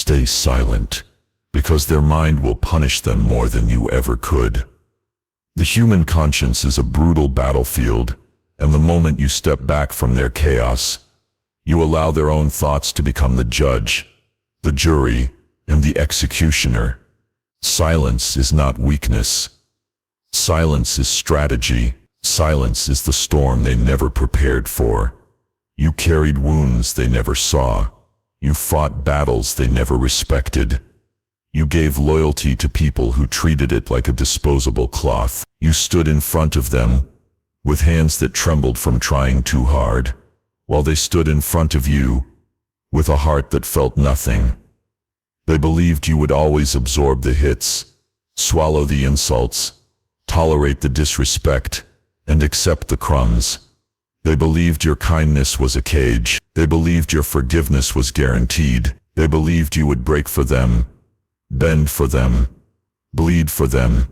stay silent, because their mind will punish them more than you ever could. The human conscience is a brutal battlefield, and the moment you step back from their chaos, you allow their own thoughts to become the judge, the jury, and the executioner. Silence is not weakness. Silence is strategy. Silence is the storm they never prepared for. You carried wounds they never saw. You fought battles they never respected. You gave loyalty to people who treated it like a disposable cloth. You stood in front of them, with hands that trembled from trying too hard, while they stood in front of you, with a heart that felt nothing. They believed you would always absorb the hits, swallow the insults, tolerate the disrespect, and accept the crumbs. They believed your kindness was a cage. They believed your forgiveness was guaranteed. They believed you would break for them, bend for them, bleed for them.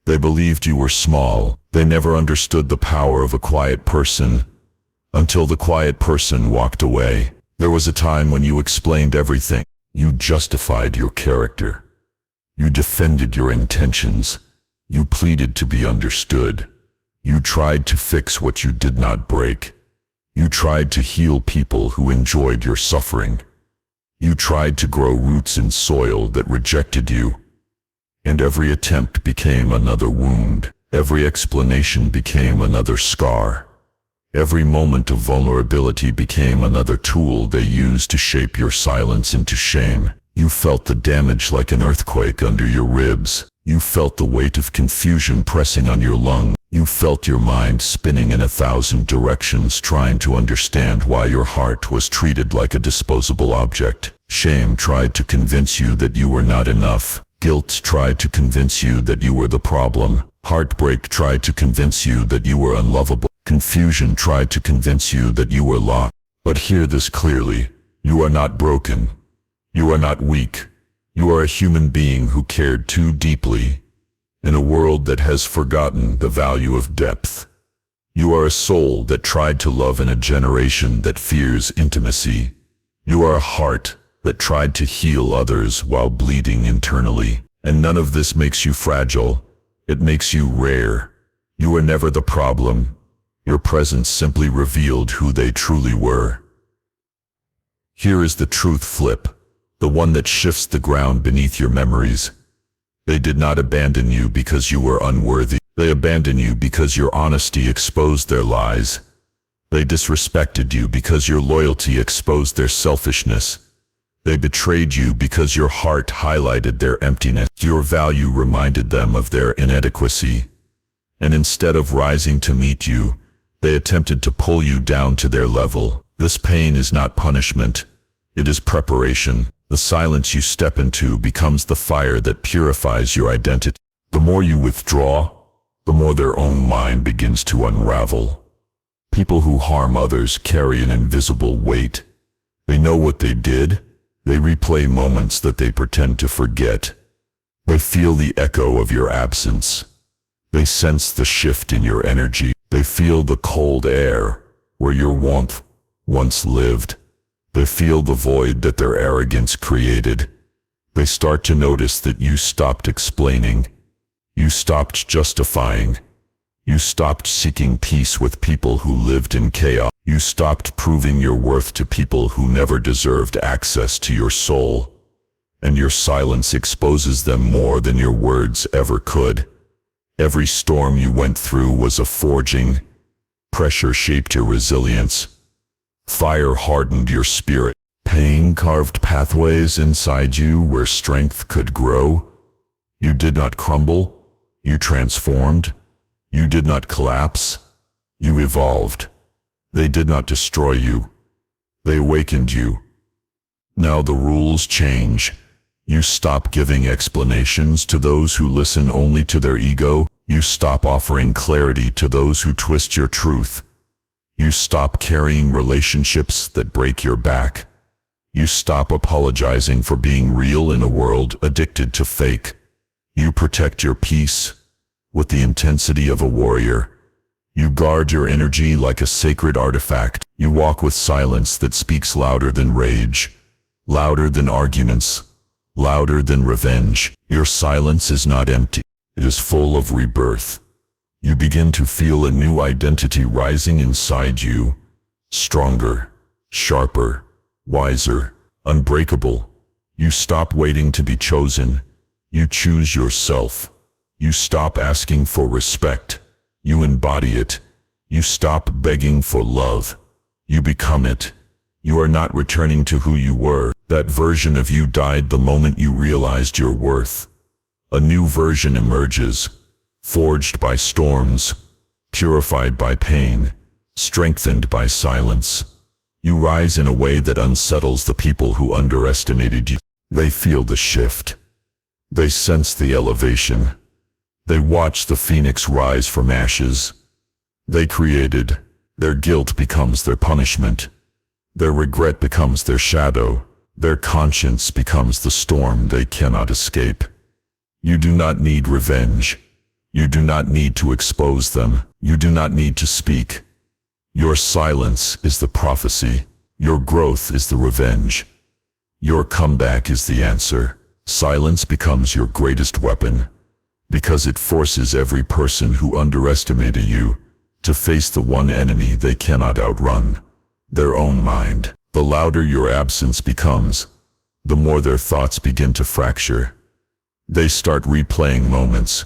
They believed you were small. They never understood the power of a quiet person, until the quiet person walked away. There was a time when you explained everything. You justified your character. You defended your intentions. You pleaded to be understood. You tried to fix what you did not break. You tried to heal people who enjoyed your suffering. You tried to grow roots in soil that rejected you. And every attempt became another wound. Every explanation became another scar. Every moment of vulnerability became another tool they used to shape your silence into shame. You felt the damage like an earthquake under your ribs. You felt the weight of confusion pressing on your lungs. You felt your mind spinning in 1,000 directions trying to understand why your heart was treated like a disposable object. Shame tried to convince you that you were not enough. Guilt tried to convince you that you were the problem. Heartbreak tried to convince you that you were unlovable. Confusion tried to convince you that you were lost. But hear this clearly. You are not broken. You are not weak. You are a human being who cared too deeply, in a world that has forgotten the value of depth. You are a soul that tried to love in a generation that fears intimacy. You are a heart that tried to heal others while bleeding internally. And none of this makes you fragile. It makes you rare. You were never the problem. Your presence simply revealed who they truly were. Here is the truth flip, the one that shifts the ground beneath your memories. They did not abandon you because you were unworthy. They abandoned you because your honesty exposed their lies. They disrespected you because your loyalty exposed their selfishness. They betrayed you because your heart highlighted their emptiness. Your value reminded them of their inadequacy. And instead of rising to meet you, they attempted to pull you down to their level. This pain is not punishment. It is preparation. The silence you step into becomes the fire that purifies your identity. The more you withdraw, the more their own mind begins to unravel. People who harm others carry an invisible weight. They know what they did. They replay moments that they pretend to forget. They feel the echo of your absence. They sense the shift in your energy. They feel the cold air where your warmth once lived. They feel the void that their arrogance created. They start to notice that you stopped explaining. You stopped justifying. You stopped seeking peace with people who lived in chaos. You stopped proving your worth to people who never deserved access to your soul. And your silence exposes them more than your words ever could. Every storm you went through was a forging. Pressure shaped your resilience. Fire hardened your spirit. Pain carved pathways inside you where strength could grow. You did not crumble. You transformed. You did not collapse. You evolved. They did not destroy you. They awakened you. Now the rules change. You stop giving explanations to those who listen only to their ego. You stop offering clarity to those who twist your truth. You stop carrying relationships that break your back. You stop apologizing for being real in a world addicted to fake. You protect your peace with the intensity of a warrior. You guard your energy like a sacred artifact. You walk with silence that speaks louder than rage, louder than arguments, louder than revenge. Your silence is not empty. It is full of rebirth. You begin to feel a new identity rising inside you, stronger, sharper, wiser, unbreakable. You stop waiting to be chosen. You choose yourself. You stop asking for respect. You embody it. You stop begging for love. You become it. You are not returning to who you were. That version of you died the moment you realized your worth. A new version emerges, forged by storms, purified by pain, strengthened by silence. You rise in a way that unsettles the people who underestimated you. They feel the shift. They sense the elevation. They watch the phoenix rise from ashes. They created. Their guilt becomes their punishment. Their regret becomes their shadow. Their conscience becomes the storm they cannot escape. You do not need revenge. You do not need to expose them. You do not need to speak. Your silence is the prophecy. Your growth is the revenge. Your comeback is the answer. Silence becomes your greatest weapon, because it forces every person who underestimated you to face the one enemy they cannot outrun, their own mind. The louder your absence becomes, the more their thoughts begin to fracture. They start replaying moments,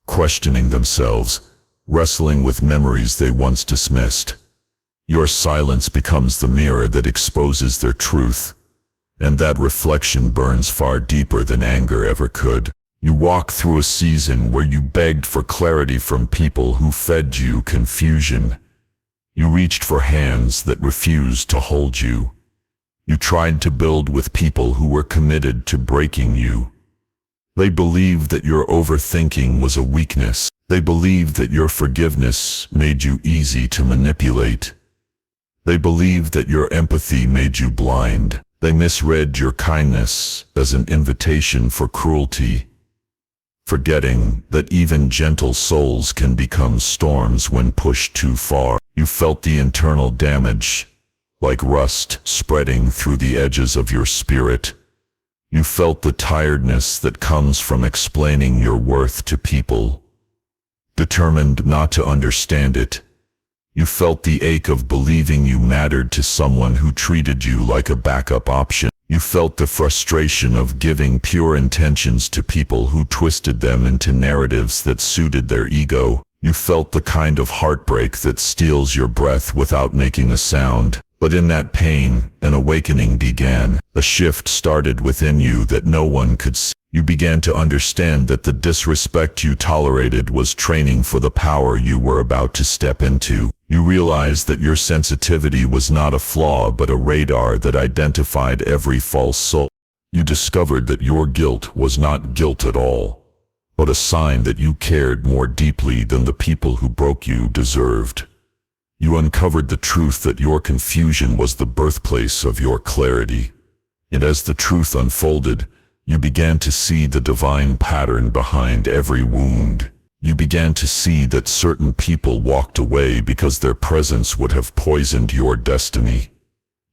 questioning themselves, wrestling with memories they once dismissed. Your silence becomes the mirror that exposes their truth, and that reflection burns far deeper than anger ever could. You walk through a season where you begged for clarity from people who fed you confusion. You reached for hands that refused to hold you. You tried to build with people who were committed to breaking you. They believed that your overthinking was a weakness. They believed that your forgiveness made you easy to manipulate. They believed that your empathy made you blind. They misread your kindness as an invitation for cruelty, forgetting that even gentle souls can become storms when pushed too far. You felt the internal damage, like rust spreading through the edges of your spirit. You felt the tiredness that comes from explaining your worth to people, determined not to understand it. You felt the ache of believing you mattered to someone who treated you like a backup option. You felt the frustration of giving pure intentions to people who twisted them into narratives that suited their ego. You felt the kind of heartbreak that steals your breath without making a sound. But in that pain, an awakening began. A shift started within you that no one could see. You began to understand that the disrespect you tolerated was training for the power you were about to step into. You realized that your sensitivity was not a flaw but a radar that identified every false soul. You discovered that your guilt was not guilt at all, but a sign that you cared more deeply than the people who broke you deserved. You uncovered the truth that your confusion was the birthplace of your clarity. And as the truth unfolded, you began to see the divine pattern behind every wound. You began to see that certain people walked away because their presence would have poisoned your destiny.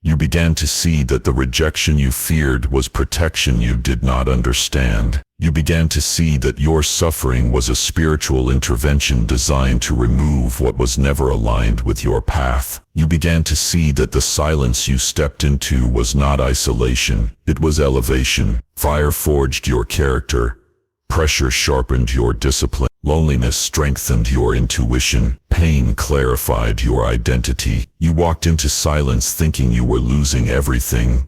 You began to see that the rejection you feared was protection you did not understand. You began to see that your suffering was a spiritual intervention designed to remove what was never aligned with your path. You began to see that the silence you stepped into was not isolation, it was elevation. Fire forged your character. Pressure sharpened your discipline. Loneliness strengthened your intuition. Pain clarified your identity. You walked into silence thinking you were losing everything,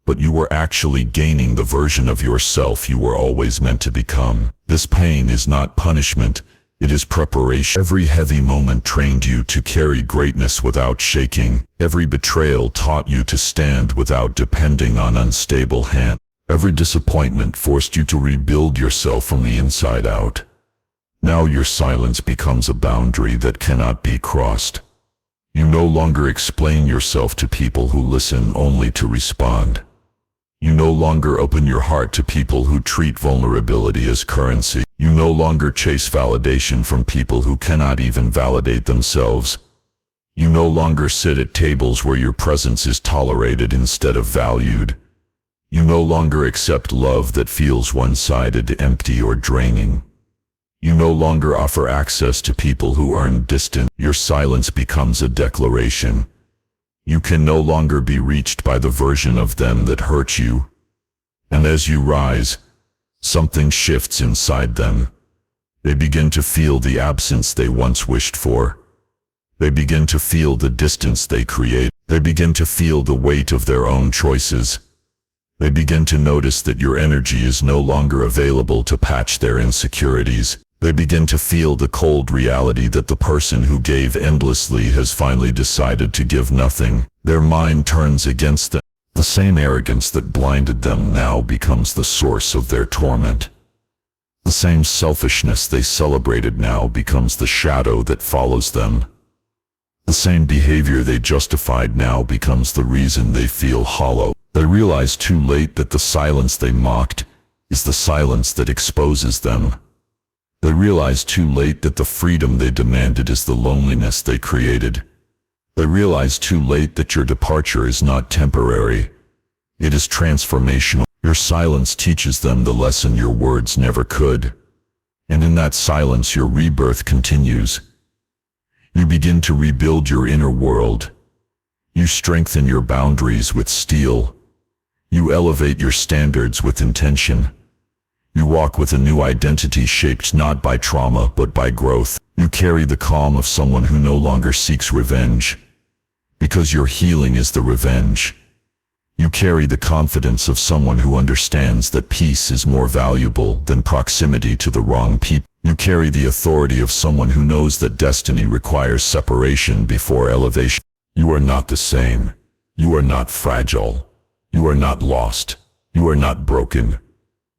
but you were actually gaining the version of yourself you were always meant to become. This pain is not punishment, it is preparation. Every heavy moment trained you to carry greatness without shaking. Every betrayal taught you to stand without depending on unstable hands. Every disappointment forced you to rebuild yourself from the inside out. Now your silence becomes a boundary that cannot be crossed. You no longer explain yourself to people who listen only to respond. You no longer open your heart to people who treat vulnerability as currency. You no longer chase validation from people who cannot even validate themselves. You no longer sit at tables where your presence is tolerated instead of valued. You no longer accept love that feels one-sided, empty, or draining. You no longer offer access to people who aren't distant. Your silence becomes a declaration. You can no longer be reached by the version of them that hurt you. And as you rise, something shifts inside them. They begin to feel the absence they once wished for. They begin to feel the distance they create. They begin to feel the weight of their own choices. They begin to notice that your energy is no longer available to patch their insecurities. They begin to feel the cold reality that the person who gave endlessly has finally decided to give nothing. Their mind turns against them. The same arrogance that blinded them now becomes the source of their torment. The same selfishness they celebrated now becomes the shadow that follows them. The same behavior they justified now becomes the reason they feel hollow. They realize too late that the silence they mocked is the silence that exposes them. They realize too late that the freedom they demanded is the loneliness they created. They realize too late that your departure is not temporary. It is transformational. Your silence teaches them the lesson your words never could. And in that silence your rebirth continues. You begin to rebuild your inner world. You strengthen your boundaries with steel. You elevate your standards with intention. You walk with a new identity shaped not by trauma but by growth. You carry the calm of someone who no longer seeks revenge, because your healing is the revenge. You carry the confidence of someone who understands that peace is more valuable than proximity to the wrong people. You carry the authority of someone who knows that destiny requires separation before elevation. You are not the same. You are not fragile. You are not lost. You are not broken.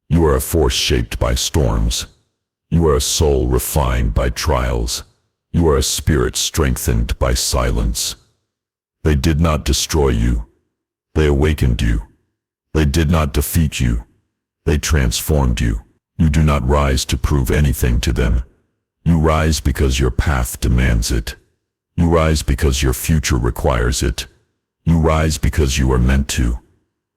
You are a force shaped by storms. You are a soul refined by trials. You are a spirit strengthened by silence. They did not destroy you. They awakened you. They did not defeat you. They transformed you. You do not rise to prove anything to them. You rise because your path demands it. You rise because your future requires it. You rise because you are meant to.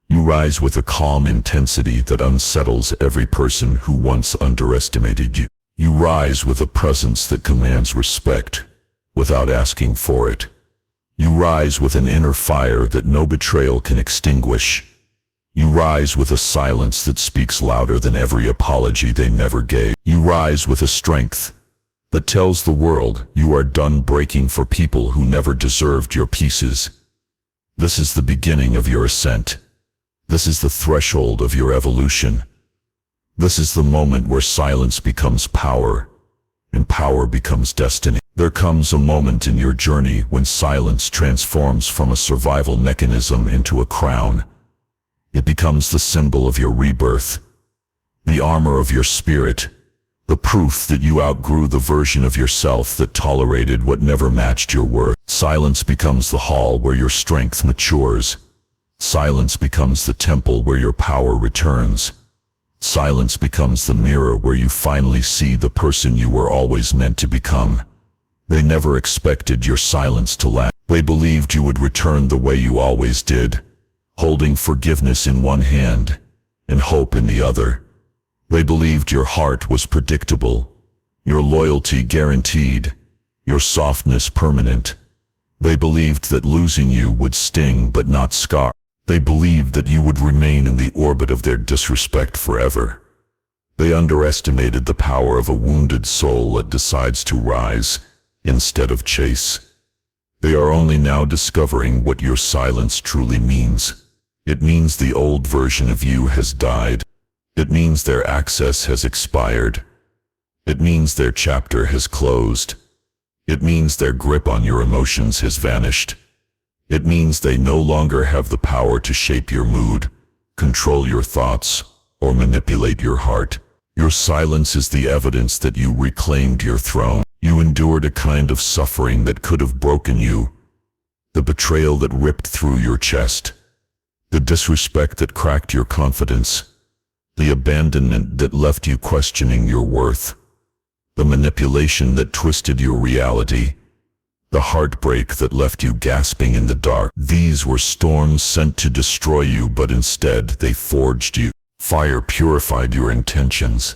You rise with a calm intensity that unsettles every person who once underestimated you. You rise with a presence that commands respect, without asking for it. You rise with an inner fire that no betrayal can extinguish. You rise with a silence that speaks louder than every apology they never gave. You rise with a strength that tells the world you are done breaking for people who never deserved your pieces. This is the beginning of your ascent. This is the threshold of your evolution. This is the moment where silence becomes power, and power becomes destiny. There comes a moment in your journey when silence transforms from a survival mechanism into a crown. It becomes the symbol of your rebirth, the armor of your spirit, the proof that you outgrew the version of yourself that tolerated what never matched your worth. Silence becomes the hall where your strength matures. Silence becomes the temple where your power returns. Silence becomes the mirror where you finally see the person you were always meant to become. They never expected your silence to last. They believed you would return the way you always did, holding forgiveness in one hand and hope in the other. They believed your heart was predictable, your loyalty guaranteed, your softness permanent. They believed that losing you would sting but not scar. They believed that you would remain in the orbit of their disrespect forever. They underestimated the power of a wounded soul that decides to rise instead of chase. They are only now discovering what your silence truly means. It means the old version of you has died. It means their access has expired. It means their chapter has closed. It means their grip on your emotions has vanished. It means they no longer have the power to shape your mood, control your thoughts, or manipulate your heart. Your silence is the evidence that you reclaimed your throne. You endured a kind of suffering that could have broken you, the betrayal that ripped through your chest, the disrespect that cracked your confidence, the abandonment that left you questioning your worth, the manipulation that twisted your reality, the heartbreak that left you gasping in the dark. These were storms sent to destroy you, but instead they forged you. Fire purified your intentions.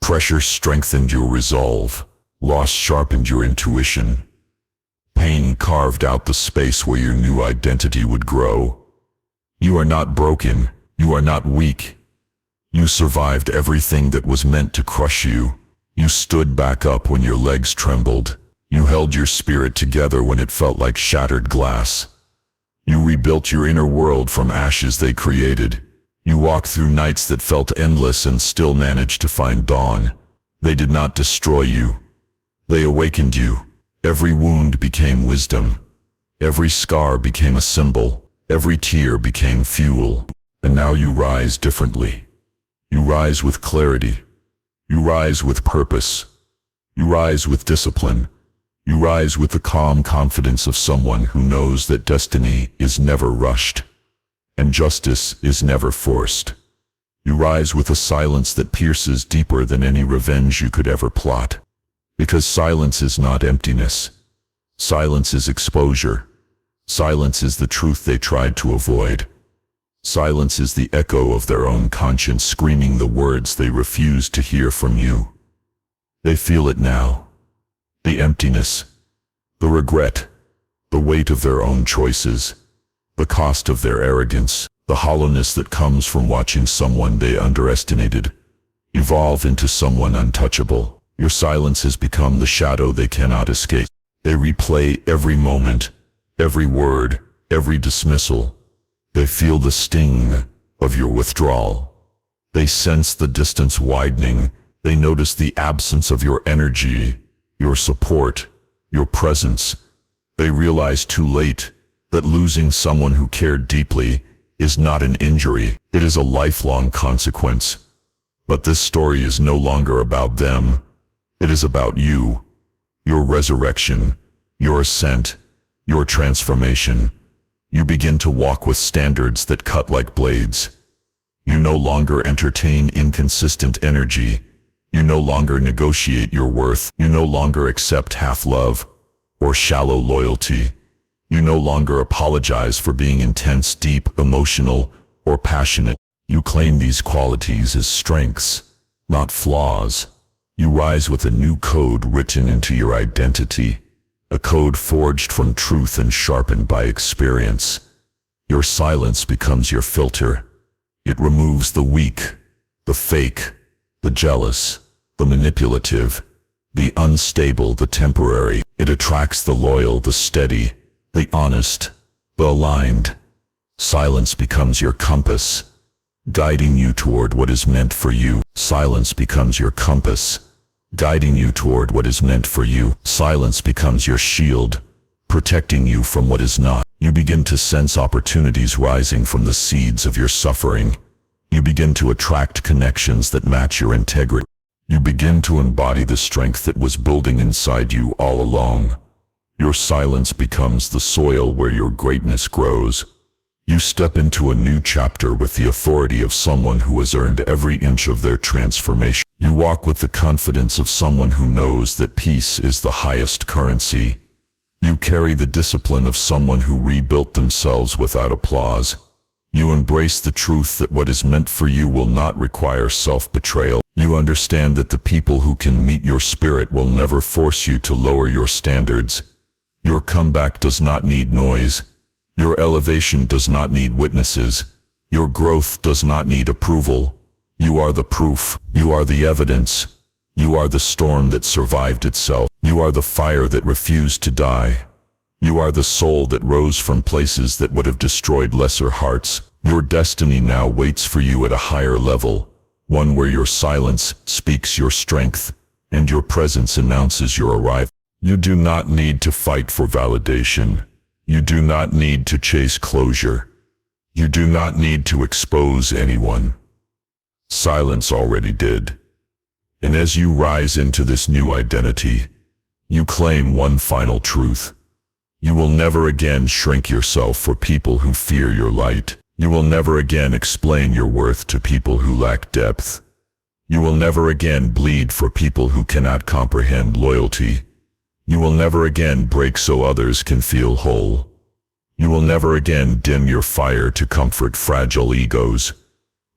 Pressure strengthened your resolve. Loss sharpened your intuition. Pain carved out the space where your new identity would grow. You are not broken. You are not weak. You survived everything that was meant to crush you. You stood back up when your legs trembled. You held your spirit together when it felt like shattered glass. You rebuilt your inner world from ashes they created. You walked through nights that felt endless and still managed to find dawn. They did not destroy you. They awakened you. Every wound became wisdom. Every scar became a symbol. Every tear became fuel. And now you rise differently. You rise with clarity. You rise with purpose. You rise with discipline. You rise with the calm confidence of someone who knows that destiny is never rushed, and justice is never forced. You rise with a silence that pierces deeper than any revenge you could ever plot. Because silence is not emptiness. Silence is exposure. Silence is the truth they tried to avoid. Silence is the echo of their own conscience screaming the words they refused to hear from you. They feel it now. The emptiness, the regret, the weight of their own choices, the cost of their arrogance, the hollowness that comes from watching someone they underestimated evolve into someone untouchable. Your silence has become the shadow they cannot escape. They replay every moment, every word, every dismissal. They feel the sting of your withdrawal. They sense the distance widening. They notice the absence of your energy, your support, your presence. They realize too late that losing someone who cared deeply is not an injury. It is a lifelong consequence. But this story is no longer about them. It is about you, your resurrection, your ascent, your transformation. You begin to walk with standards that cut like blades. You no longer entertain inconsistent energy. You no longer negotiate your worth. You no longer accept half-love or shallow loyalty. You no longer apologize for being intense, deep, emotional, or passionate. You claim these qualities as strengths, not flaws. You rise with a new code written into your identity, a code forged from truth and sharpened by experience. Your silence becomes your filter. It removes the weak, the fake, the jealous, the manipulative, the unstable, the temporary. It attracts the loyal, the steady, the honest, the aligned. Silence becomes your compass, guiding you toward what is meant for you. Silence becomes your compass, guiding you toward what is meant for you. Silence becomes your shield, protecting you from what is not. You begin to sense opportunities rising from the seeds of your suffering. You begin to attract connections that match your integrity. You begin to embody the strength that was building inside you all along. Your silence becomes the soil where your greatness grows. You step into a new chapter with the authority of someone who has earned every inch of their transformation. You walk with the confidence of someone who knows that peace is the highest currency. You carry the discipline of someone who rebuilt themselves without applause. You embrace the truth that what is meant for you will not require self-betrayal. You understand that the people who can meet your spirit will never force you to lower your standards. Your comeback does not need noise. Your elevation does not need witnesses. Your growth does not need approval. You are the proof. You are the evidence. You are the storm that survived itself. You are the fire that refused to die. You are the soul that rose from places that would have destroyed lesser hearts. Your destiny now waits for you at a higher level, one where your silence speaks your strength, and your presence announces your arrival. You do not need to fight for validation. You do not need to chase closure. You do not need to expose anyone. Silence already did. And as you rise into this new identity, you claim one final truth. You will never again shrink yourself for people who fear your light. You will never again explain your worth to people who lack depth. You will never again bleed for people who cannot comprehend loyalty. You will never again break so others can feel whole. You will never again dim your fire to comfort fragile egos.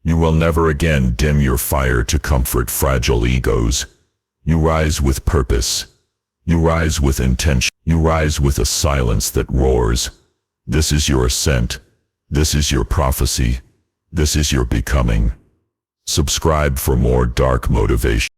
You will never again dim your fire to comfort fragile egos. You rise with purpose. You rise with intention. You rise with a silence that roars. This is your ascent. This is your prophecy. This is your becoming. Subscribe for more dark motivation.